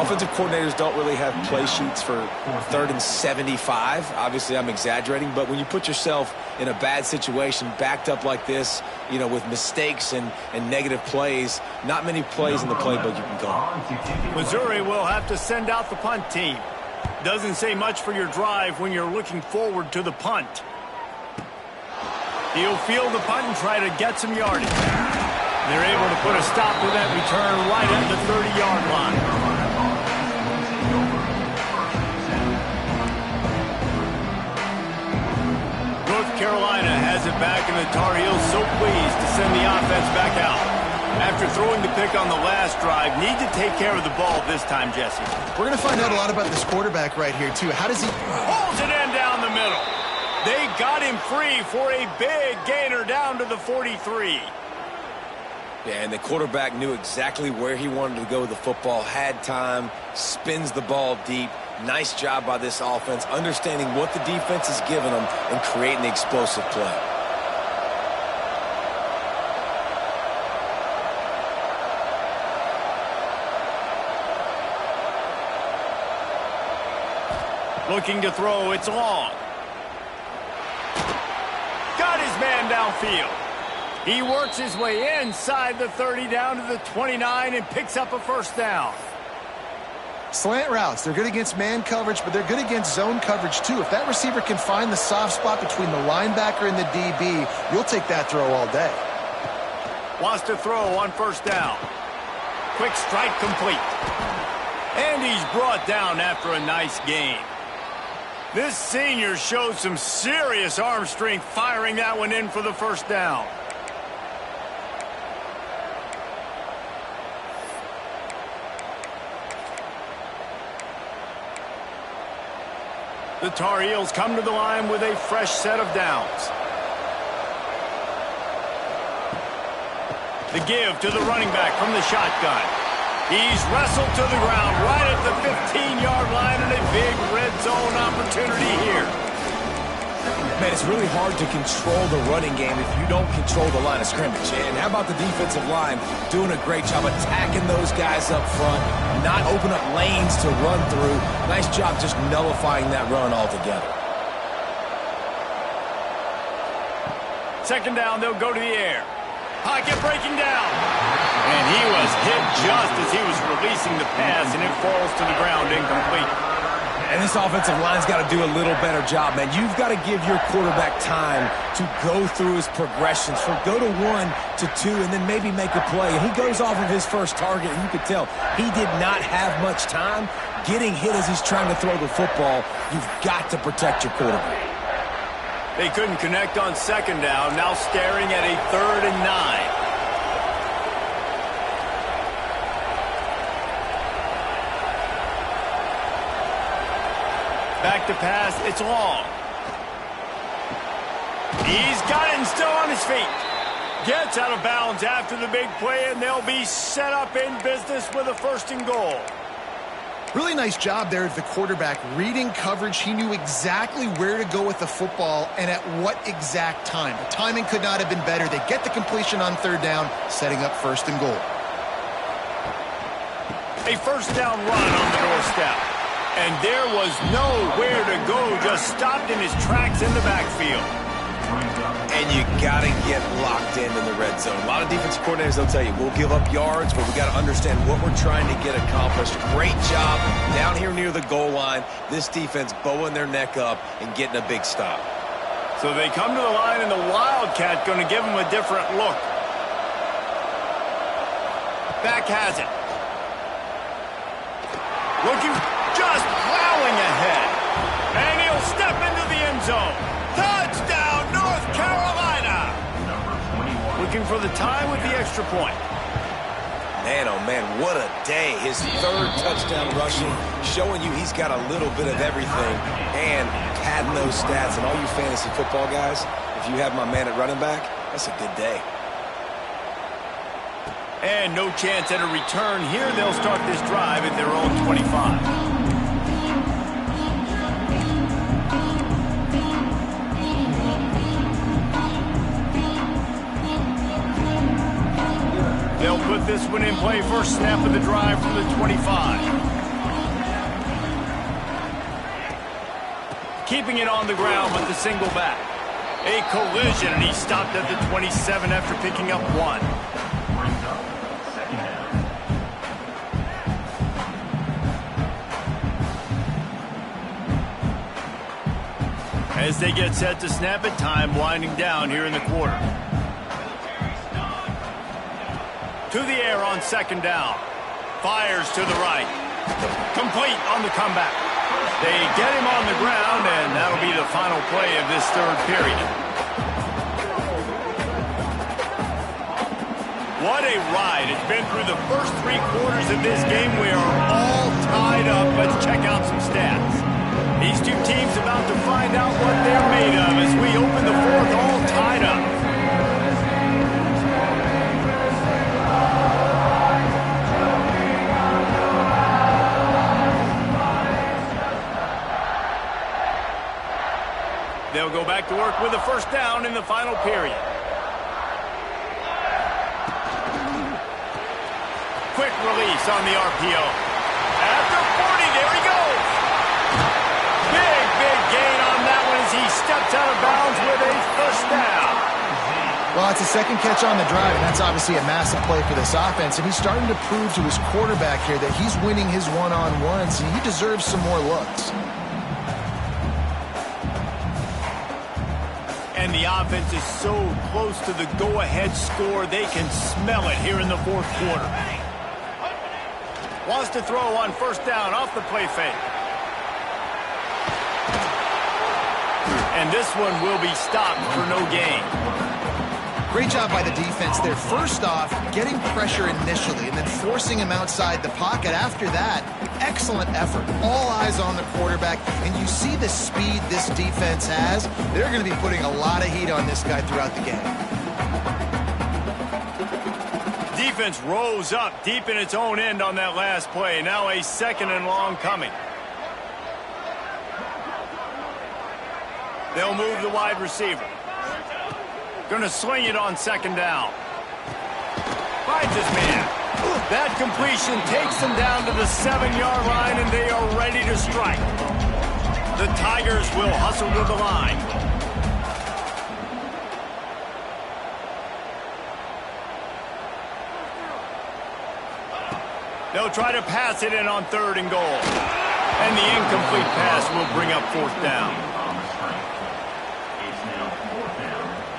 offensive coordinators don't really have play sheets for 3rd and 75. Obviously, I'm exaggerating, but when you put yourself in a bad situation, backed up like this, you know, with mistakes and negative plays, not many plays in the playbook you can call. Missouri will have to send out the punt team. Doesn't say much for your drive when you're looking forward to the punt. He'll field the punt and try to get some yardage. They're able to put a stop to that return right at the 30-yard line. North Carolina has it back, and the Tar Heels so pleased to send the offense back out. After throwing the pick on the last drive, need to take care of the ball this time, Jesse. We're going to find out a lot about this quarterback right here, too. How does he... Pulls it in down the middle. They got him free for a big gainer down to the 43. Yeah, and the quarterback knew exactly where he wanted to go with the football, had time, spins the ball deep. Nice job by this offense, understanding what the defense is giving them and creating the explosive play. Looking to throw, it's long. Got his man downfield. He works his way inside the 30 down to the 29 and picks up a first down. Slant routes, they're good against man coverage, but they're good against zone coverage too. If that receiver can find the soft spot between the linebacker and the DB, you'll take that throw all day. Wants to throw on first down. Quick strike complete. And he's brought down after a nice gain. This senior showed some serious arm strength firing that one in for the first down. The Tar Heels come to the line with a fresh set of downs. The give to the running back from the shotgun. He's wrestled to the ground right at the 15-yard line, and a big red zone opportunity here. Man, it's really hard to control the running game if you don't control the line of scrimmage. And how about the defensive line doing a great job attacking those guys up front, not open up lanes to run through. Nice job just nullifying that run altogether. Second down, they'll go to the air. Pocket breaking down. And he was hit just as he was releasing the pass, and it falls to the ground incomplete. And this offensive line's got to do a little better job, man. You've got to give your quarterback time to go through his progressions, from go to 1 to 2, and then maybe make a play. And he goes off of his first target, and you could tell he did not have much time getting hit as he's trying to throw the football. You've got to protect your quarterback. They couldn't connect on second down, now staring at a 3rd and 9. Back to pass, it's long. He's got it and still on his feet. Gets out of bounds after the big play, and they'll be set up in business with a 1st and goal. Really nice job there of the quarterback. Reading coverage, he knew exactly where to go with the football and at what exact time. The timing could not have been better. They get the completion on 3rd down, setting up 1st and goal. A first down run on the doorstep. And there was nowhere to go, just stopped in his tracks in the backfield. And you got to get locked in the red zone. A lot of defensive coordinators, they'll tell you, we'll give up yards, but we got to understand what we're trying to get accomplished. Great job down here near the goal line. This defense bowing their neck up and getting a big stop. So they come to the line, and the Wildcat going to give them a different look. Back has it. Looking, just plowing ahead. And he'll step into the end zone. Touchdown, North Carolina! Looking for the tie with the extra point. Man, oh man, what a day. His 3rd touchdown rushing, showing you he's got a little bit of everything and padding those stats. And all you fantasy football guys, if you have my man at running back, that's a good day. And no chance at a return here. They'll start this drive at their own 25. They'll put this one in play, first snap of the drive from the 25. keeping it on the ground with the single back. A collision, and he stopped at the 27 after picking up 1. As they get set to snap it, time winding down here in the quarter. To the air on 2nd down. Fires to the right. Complete on the comeback. They get him on the ground, and that'll be the final play of this 3rd period. What a ride. It's been through the first 3 quarters of this game. We are all tied up. Let's check out some stats. These two teams about to find out what they're made of as we open the 4th all tied up. They'll go back to work with a 1st down in the final period. Quick release on the RPO. After 40, there he goes. Big gain on that one as he steps out of bounds with a 1st down. Well, it's a 2nd catch on the drive, and that's obviously a massive play for this offense. And he's starting to prove to his quarterback here that he's winning his one-on-ones, and he deserves some more looks. And the offense is so close to the go-ahead score, they can smell it here in the 4th quarter. Wants to throw on 1st down off the play fake. And this one will be stopped for no gain. Great job by the defense there. First off, getting pressure initially and then forcing him outside the pocket. After that, excellent effort. All eyes on the quarterback. And you see the speed this defense has. They're going to be putting a lot of heat on this guy throughout the game. Defense rose up deep in its own end on that last play. Now a 2nd and long coming. They'll move the wide receiver. Going to sling it on 2nd down. Finds his man. That completion takes them down to the 7-yard line, and they are ready to strike. The Tigers will hustle to the line. They'll try to pass it in on 3rd and goal. And the incomplete pass will bring up 4th down.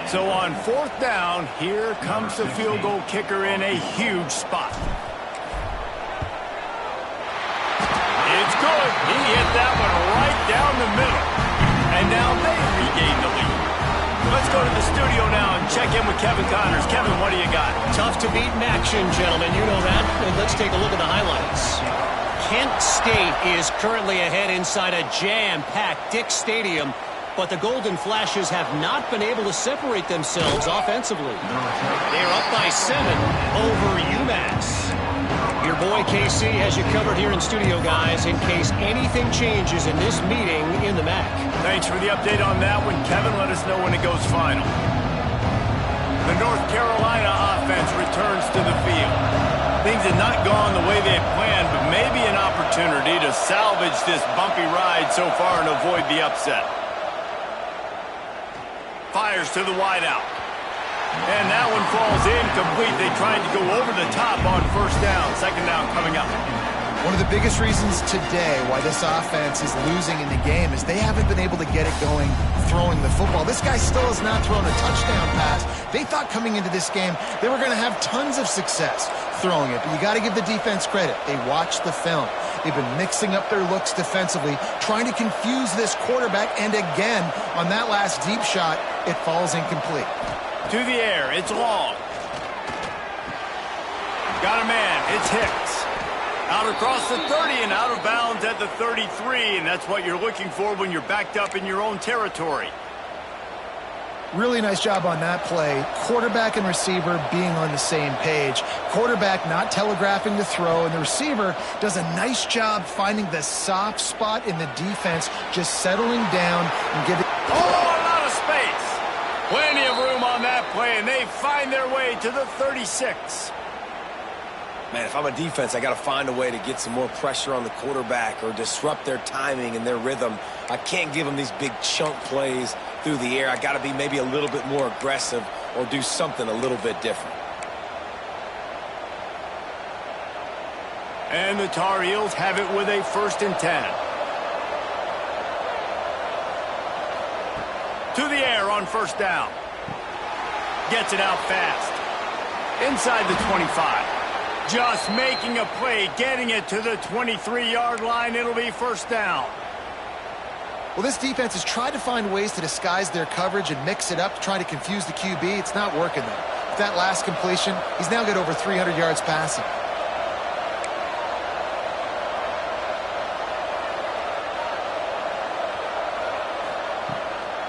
So on 4th down, here comes the field goal kicker in a huge spot. It's good. He hit that one right down the middle. And now they regain the lead. Let's go to the studio now and check in with Kevin Connors. Kevin, what do you got? Tough to beat in action, gentlemen. You know that. And let's take a look at the highlights. Kent State is currently ahead inside a jam-packed Dick Stadium, but the Golden Flashes have not been able to separate themselves offensively. They're up by 7 over UMass. Your boy KC has you covered here in studio, guys, in case anything changes in this meeting in the MAC. Thanks for the update on that one, Kevin. Let us know when it goes final. The North Carolina offense returns to the field. Things have not gone the way they had planned, but maybe an opportunity to salvage this bumpy ride so far and avoid the upset. Fires to the wideout. And that one falls incomplete. They tried to go over the top on 1st down. 2nd down coming up. One of the biggest reasons today why this offense is losing in the game is they haven't been able to get it going throwing the football. This guy still has not thrown a touchdown pass. They thought coming into this game they were going to have tons of success throwing it, but you got to give the defense credit. They watched the film. They've been mixing up their looks defensively, trying to confuse this quarterback, and again, on that last deep shot, it falls incomplete. To the air, it's long. Got a man, it's Hicks. Out across the 30 and out of bounds at the 33, and that's what you're looking for when you're backed up in your own territory. Really nice job on that play. Quarterback and receiver being on the same page. Quarterback not telegraphing the throw, and the receiver does a nice job finding the soft spot in the defense, just settling down and giving... Oh, a lot of space. Plenty of room on that play, and they find their way to the 36. Man, if I'm a defense, I got to find a way to get some more pressure on the quarterback or disrupt their timing and their rhythm. I can't give them these big chunk plays through the air. I got to be maybe a little bit more aggressive or do something a little bit different. And the Tar Heels have it with a 1st and 10. To the air on 1st down. Gets it out fast. Inside the 25. Just making a play, getting it to the 23-yard line. It'll be 1st down. Well, this defense has tried to find ways to disguise their coverage and mix it up to try to confuse the QB. It's not working, though. With that last completion, he's now got over 300 yards passing.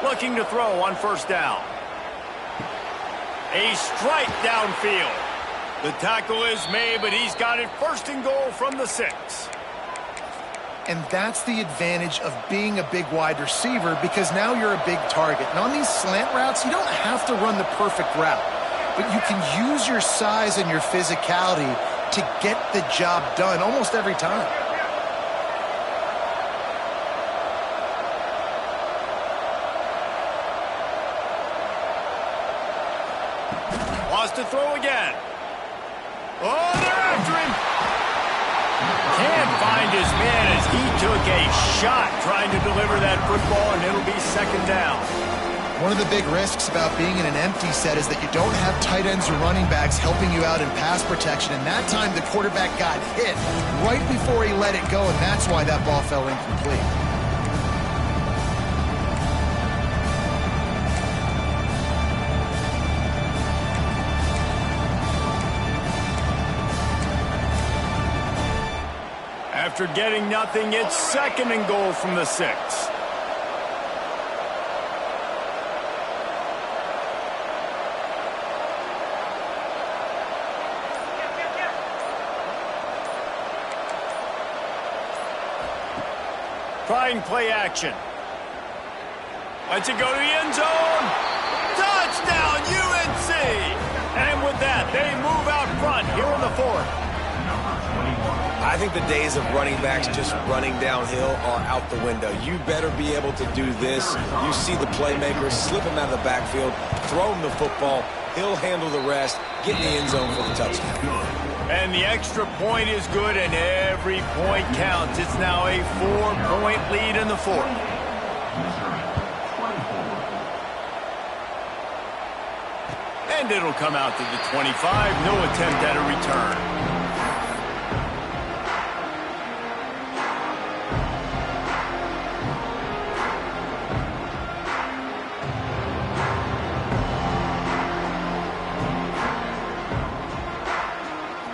Looking to throw on 1st down. A strike downfield. The tackle is made, but he's got it 1st and goal from the 6. And that's the advantage of being a big wide receiver, because now you're a big target. And on these slant routes, you don't have to run the perfect route, but you can use your size and your physicality to get the job done almost every time. Wants to throw again. Oh, they're after him. Can't find his man as he took a shot trying to deliver that football, and it'll be 2nd down. One of the big risks about being in an empty set is that you don't have tight ends or running backs helping you out in pass protection, and that time the quarterback got hit right before he let it go, and that's why that ball fell incomplete. After getting nothing, it's 2nd and goal from the 6. Trying play action. Lets it go to the end zone. Touchdown, UNC! And with that, they move out front here in the 4th. I think the days of running backs just running downhill are out the window. You better be able to do this. You see the playmakers, slip him out of the backfield, throw him the football. He'll handle the rest, get in the end zone for the touchdown. And the extra point is good, and every point counts. It's now a 4-point lead in the 4th. And it'll come out to the 25. No attempt at a return.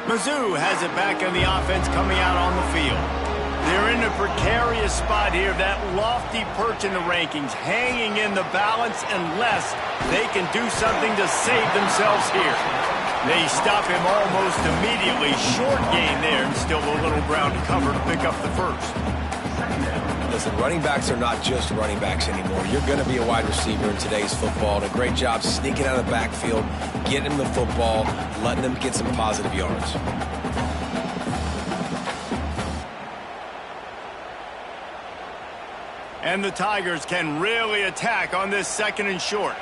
Mizzou has it back on the offense coming out on the field. They're in a precarious spot here, that lofty perch in the rankings, hanging in the balance unless they can do something to save themselves here. They stop him almost immediately. Short gain there, and still a little ground to cover to pick up the 1st. Listen, running backs are not just running backs anymore. You're going to be a wide receiver in today's football. And a great job sneaking out of the backfield, getting him the football, letting them get some positive yards. And the Tigers can really attack on this 2nd and short.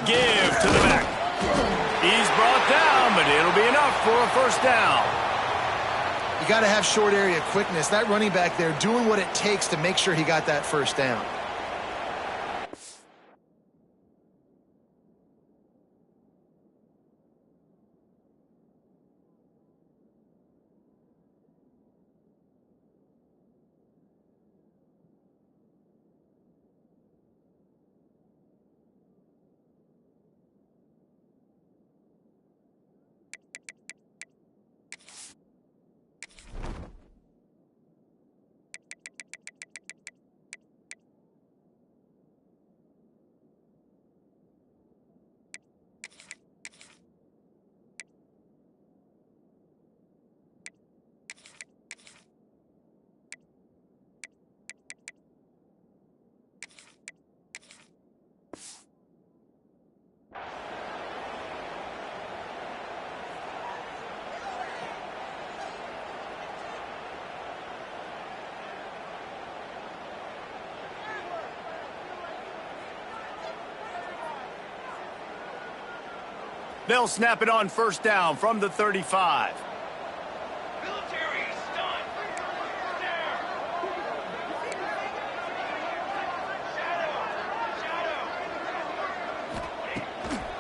Give to the back. He's brought down, but it'll be enough for a 1st down. You got to have short area quickness. That running back there doing what it takes to make sure he got that 1st down. They'll snap it on first down from the 35.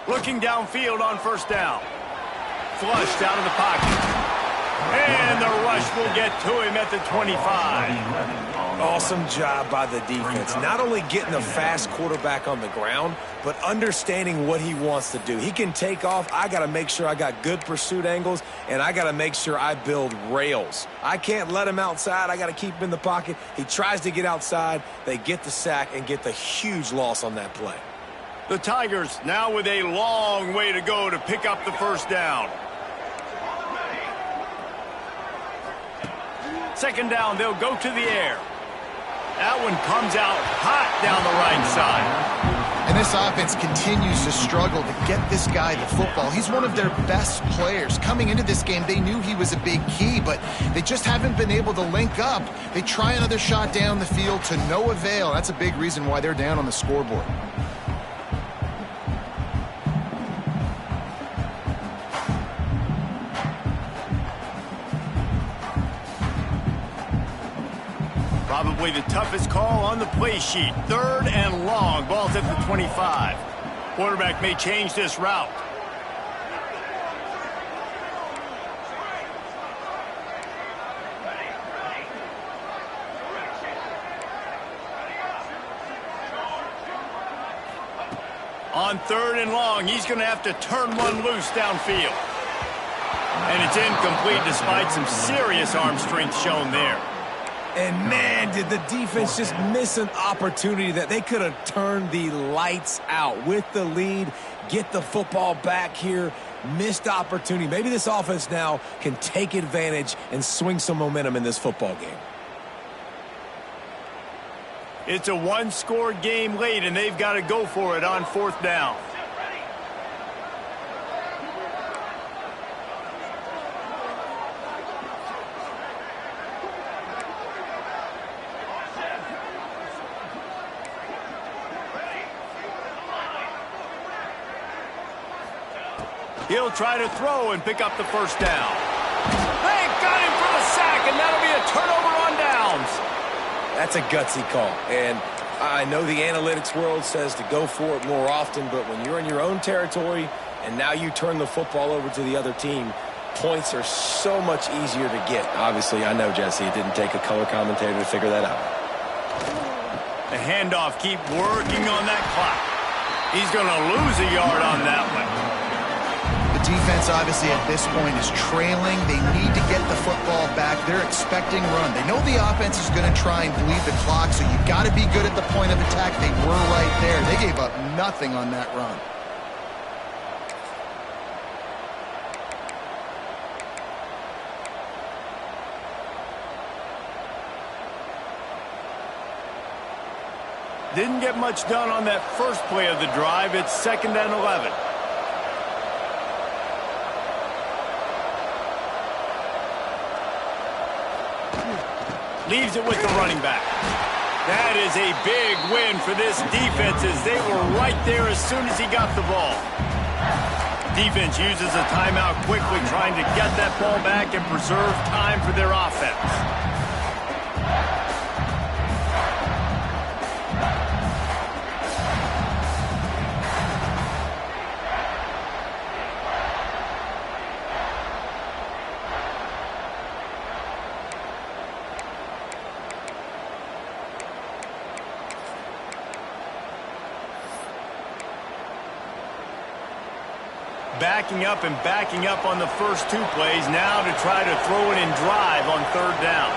Looking downfield on first down. Flushed out of the pocket. And the rush will get to him at the 25. Awesome job by the defense. Not only getting a fast quarterback on the ground, but understanding what he wants to do. He can take off. I got to make sure I got good pursuit angles, and I got to make sure I build rails. I can't let him outside. I got to keep him in the pocket. He tries to get outside. They get the sack and get the huge loss on that play. The Tigers now with a long way to go to pick up the first down. Second down, they'll go to the air. That one comes out hot down the right side. And this offense continues to struggle to get this guy the football. He's one of their best players. Coming into this game, they knew he was a big key, but they just haven't been able to link up. They try another shot down the field to no avail. That's a big reason why they're down on the scoreboard. Probably the toughest call on the play sheet. Third and long. Ball's at the 25. Quarterback may change this route. On third and long, he's going to have to turn one loose downfield. And it's incomplete despite some serious arm strength shown there. And, man, did the defense just miss an opportunity that they could have turned the lights out with the lead, get the football back here, missed opportunity. Maybe this offense now can take advantage and swing some momentum in this football game. It's a one-score game late, and they've got to go for it on fourth down. He'll try to throw and pick up the first down. They got him for the sack, and that'll be a turnover on downs. That's a gutsy call. And I know the analytics world says to go for it more often, but when you're in your own territory and now you turn the football over to the other team, points are so much easier to get. Obviously, I know, Jesse, it didn't take a color commentator to figure that out. The handoff, keep working on that clock. He's going to lose a yard on that one. Defense obviously at this point is trailing. They need to get the football back. They're expecting run. They know the offense is going to try and bleed the clock, so you've got to be good at the point of attack. They were right there. They gave up nothing on that run. Didn't get much done on that first play of the drive. It's 2nd and 11. Leaves it with the running back. That is a big win for this defense as they were right there as soon as he got the ball. Defense uses a timeout quickly, trying to get that ball back and preserve time for their offense. Backing up on the first two plays now to try to throw it in drive on third down.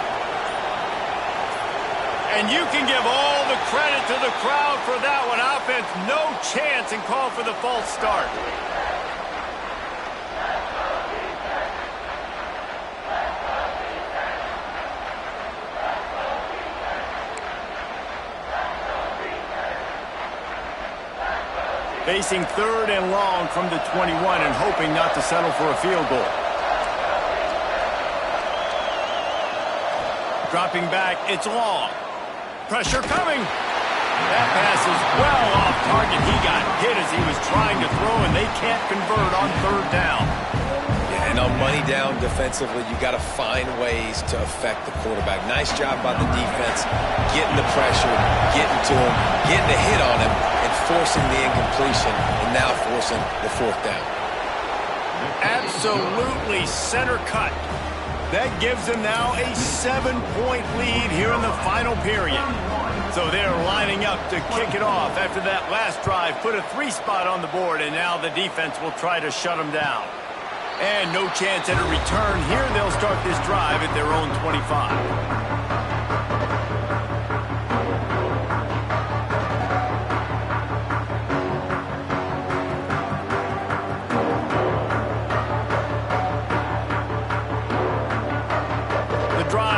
And you can give all the credit to the crowd for that one. Offense, no chance, and call for the false start. Facing 3rd and long from the 21 and hoping not to settle for a field goal. Dropping back, it's long. Pressure coming. That pass is well off target. He got hit as he was trying to throw, and they can't convert on third down. Yeah, and on money down defensively, you got to find ways to affect the quarterback. Nice job by the defense, getting the pressure, getting to him, getting a hit on him, and forcing the incompletion, and now forcing the fourth down. Absolutely center cut. That gives them now a 7-point lead here in the final period. So they're lining up to kick it off after that last drive. Put a 3 spot on the board, and now the defense will try to shut them down. And no chance at a return here. They'll start this drive at their own 25.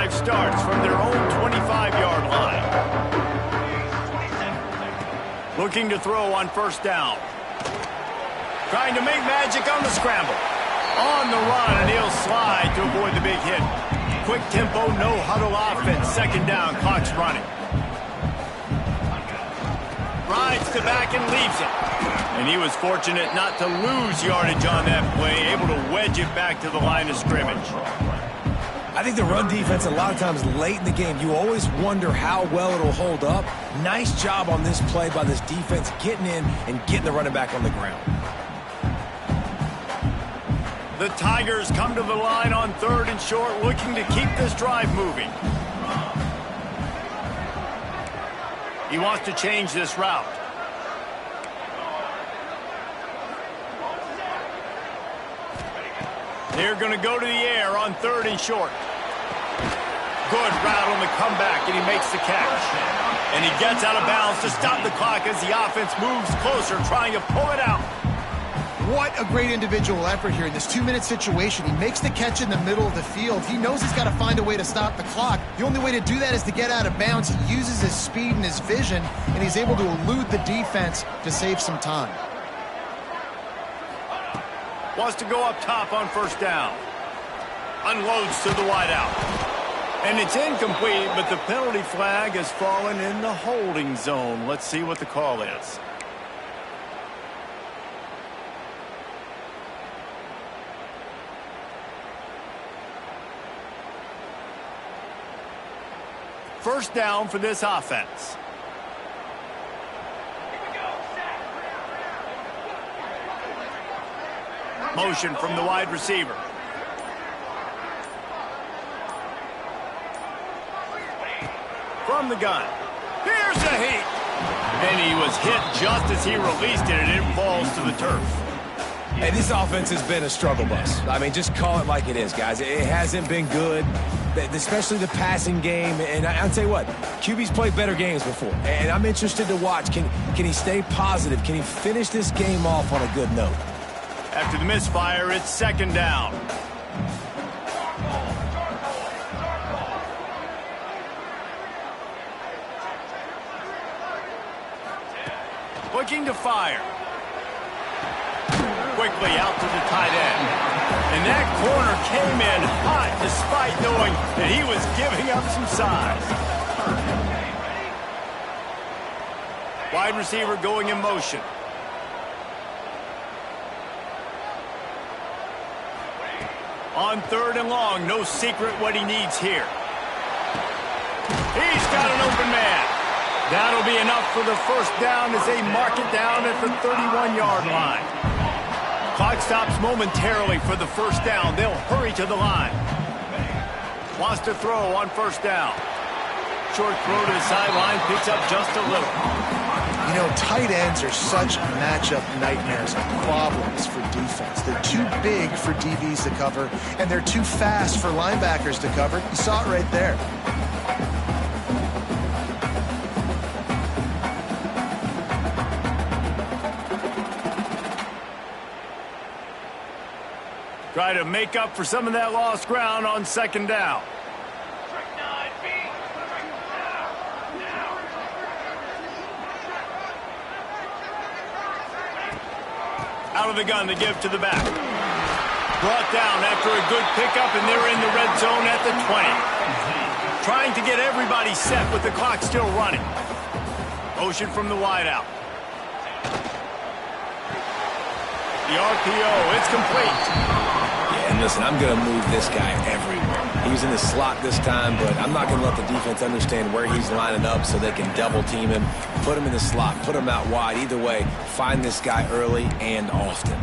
Starts from their own 25-yard line. Looking to throw on first down. Trying to make magic on the scramble. On the run, and he'll slide to avoid the big hit. Quick tempo, no huddle offense. Second down, clock's running. Rides to back and leaves it. And he was fortunate not to lose yardage on that play, able to wedge it back to the line of scrimmage. I think the run defense, a lot of times late in the game, you always wonder how well it'll hold up. Nice job on this play by this defense, getting in and getting the running back on the ground. The Tigers come to the line on third and short, looking to keep this drive moving. He wants to change this route. They're going to go to the air on third and short. Good route on the comeback, and he makes the catch. And he gets out of bounds to stop the clock as the offense moves closer, trying to pull it out. What a great individual effort here in this 2-minute situation. He makes the catch in the middle of the field. He knows he's got to find a way to stop the clock. The only way to do that is to get out of bounds. He uses his speed and his vision, and he's able to elude the defense to save some time. Wants to go up top on first down. Unloads to the wideout. And it's incomplete, but the penalty flag has fallen in the holding zone. Let's see what the call is. First down for this offense. Motion from the wide receiver. From the gun. Here's the heat. And he was hit just as he released it, and it falls to the turf. Hey, this offense has been a struggle bus. I mean, just call it like it is, guys. It hasn't been good, especially the passing game. And I'll tell you what, QB's played better games before. And I'm interested to watch. Can he stay positive? Can he finish this game off on a good note? After the misfire, it's second down. Looking to fire. Quickly out to the tight end. And that corner came in hot despite knowing that he was giving up some size. Wide receiver going in motion. On third and long, no secret what he needs here. He's got an open man. That'll be enough for the first down as they mark it down at the 31-yard line. Clock stops momentarily for the first down. They'll hurry to the line. Wants to throw on first down. Short throw to the sideline, picks up just a little. You know, tight ends are such matchup nightmares and problems for defense. They're too big for DBs to cover, and they're too fast for linebackers to cover. You saw it right there. Try to make up for some of that lost ground on second down. Out of the gun to give to the back. Brought down after a good pickup, and they're in the red zone at the 20. Trying to get everybody set with the clock still running. Motion from the wideout. The RPO, it's complete. Yeah, and listen, I'm going to move this guy everywhere. He's in the slot this time, but I'm not going to let the defense understand where he's lining up so they can double team him, put him in the slot, put him out wide. Either way, find this guy early and often.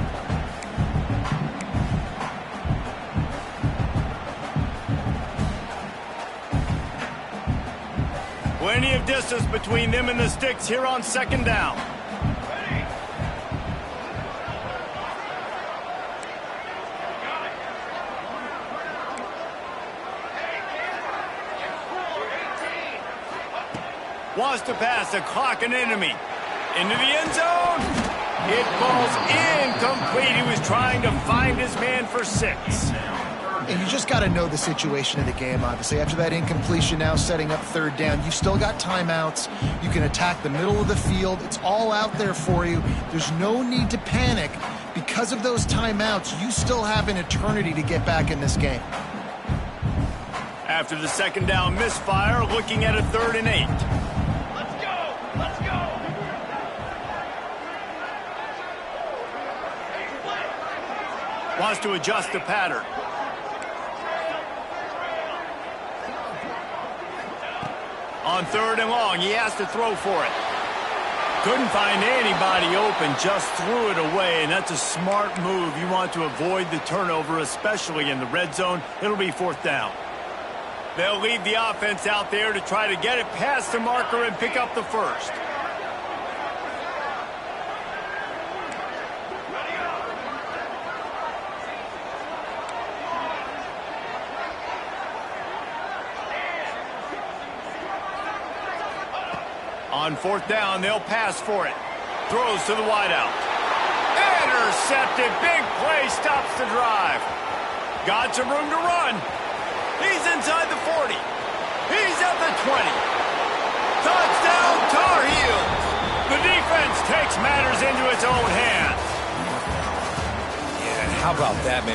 Plenty of distance between them and the sticks here on second down. Wants to pass the clock and enemy. Into the end zone. It falls incomplete. He was trying to find his man for 6. And you just got to know the situation of the game, obviously. After that incompletion, now setting up third down, you've still got timeouts. You can attack the middle of the field. It's all out there for you. There's no need to panic. Because of those timeouts, you still have an eternity to get back in this game. After the second down misfire, looking at a 3rd and 8. Let's go! Wants to adjust the pattern. On 3rd and long, he has to throw for it. Couldn't find anybody open, just threw it away, and that's a smart move. You want to avoid the turnover, especially in the red zone. It'll be 4th down. They'll leave the offense out there to try to get it past the marker and pick up the 1st. On 4th down, they'll pass for it. Throws to the wideout. Intercepted. Big play stops the drive. Got some room to run. He's inside the 40. He's at the 20. Touchdown, Tar Heels. The defense takes matters into its own hands. Yeah, how about that, man?